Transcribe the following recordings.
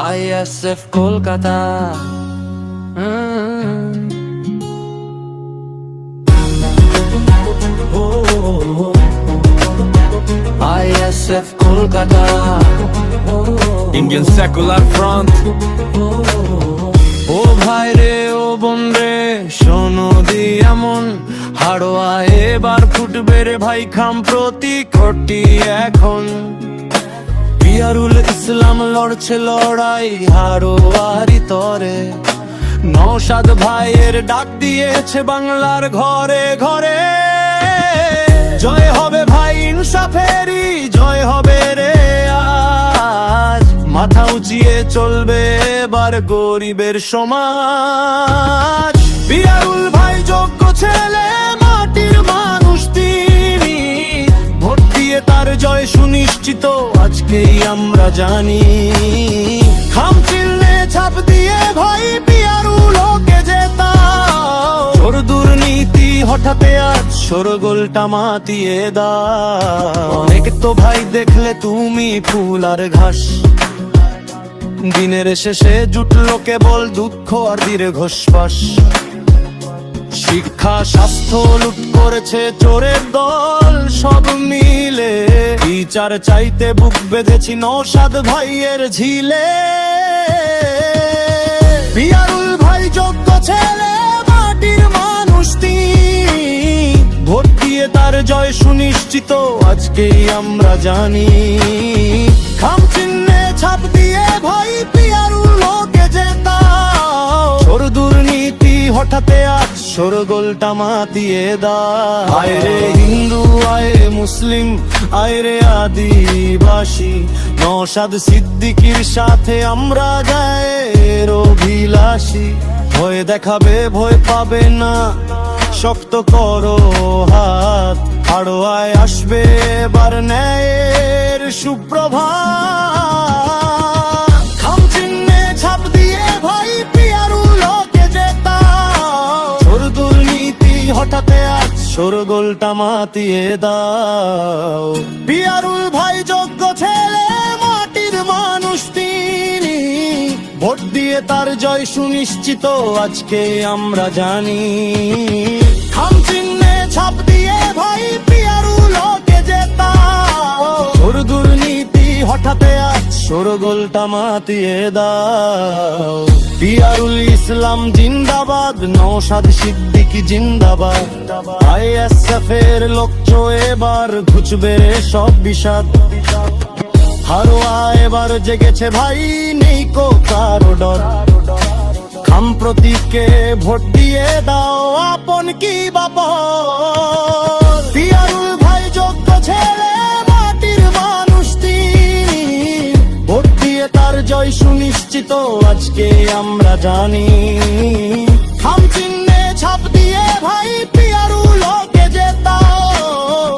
ISF Kolkata. ISF Kolkata, Indian Secular Front। ও ভাই রে ও বোন রে শোনো দিয়া মন, হাড়োয়া এবার ফুটবে রে ভাই খাম প্রতি কোটি এখন। পিয়ারুল ইসলাম লড়ছে লড়াই হাড়োয়ারি তরে, নওশাদ ভাইয়ের ডাক দিয়েছে বাংলার ঘরে ঘরে। জয় হবে ভাই ইনসাফেরই, জয় হবে রে আজ, মাথা উঁচিয়ে চলবে এবার গরিবের সমাজ। পিয়ারুল ভাই যোগ্য ছেলে, মাটির মানুষ তিনি, ভোট দিয়ে তার জয় সুনিশ্চিত আজকেই আমরা জানি। খাম চিহ্নে ছাপ দিয়ে ভাই পিয়ারুল ওকে জেতাও, চোর দুর্নীতি হঠাতে আজ শোরগোলটা মাতিয়ে দাও। অনেক তো ভাই দেখলে তুমি ফুল আর ঘাস, দিনের শেষে জুটলো কেবল দুঃখ আর দীর্ঘশ্বাস। শিক্ষা স্বাস্থ্য লুট করেছে চোরের দল সব মিলে, বিচার চাইতে বুক বেঁধেছি নওশাদ ভাইয়ের ঝিলে। পিয়ারুল ভাই যোগ্য ছেলে, মাটির মানুষ তিনি, ভোট দিয়ে তার জয় সুনিশ্চিত আজকেই আমরা জানি। খাম চিহ্নে ছাপ দিয়ে ভাই পিয়ারুল ওকে জেতাও, চোর দুর্নীতি হঠাতে আজ শোরগোলটা মাতিয়ে দাও। আয় রে হিন্দু আয় রে মুসলিম আয় রে আদিবাসী, নওশাদ সিদ্দিকীর সাথে আমরা গায়ের অভিলাষী। ভয় দেখাবে ভয় পাবে না, শক্ত করো হাত, হাড়োয়ায় আসবে এবার ন্যায়ের সুপ্রভাত। খাম চিহ্নে ছাপ দিয়ে ভাই পিয়ারুল ওকে জেতাও, চোর দুর্নীতি হঠাতে আজ শোরগোলটা মাতিয়ে দাও। পিয়ারুল ভাই যোগ্য ছেলে, মাটির মানুষ তিনি, ভোট দিয়ে তার জয় সুনিশ্চিত আজকে আমরা জানি। খাম চিহ্নে ছাপ দিয়ে ভাই পিয়ারুল ওকে জেতাও, চোর দুর্নীতি হঠাতে আজ শোরগোলটা মাতিয়ে দাও। পিয়ারুল ইসলাম জিন্দাবাদ, নওশাদ সিদ্দিকী জিন্দাবাদ, ISF এর লোকচো এবার ঘুচবে সব বিষাদ। হারোয়া এবার জেগেছে ভাই, নেই কো কারো ডর, খাম প্রতীকে ভোট দিয়ে দাও আপন কি বাপন। পিয়ারুল ভাই যোগ্য ছেলে, মাটির মানুষ তিনি, ভোট দিয়ে তার জয় সুনিশ্চিত আজকে আমরা জানি। খাম চিহ্নে ছাপ দিয়ে ভাই পিয়ারুল ওকে জেতাও,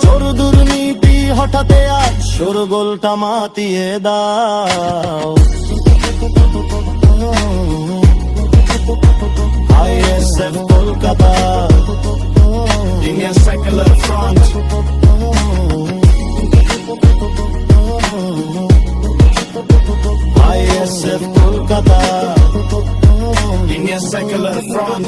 চোর দুর্নীতি হঠাতে আজ শোরগোলটা মাতিয়ে দাও। ISF Kolkata, Indian Secular Front। ISF Kolkata, Indian Secular Front।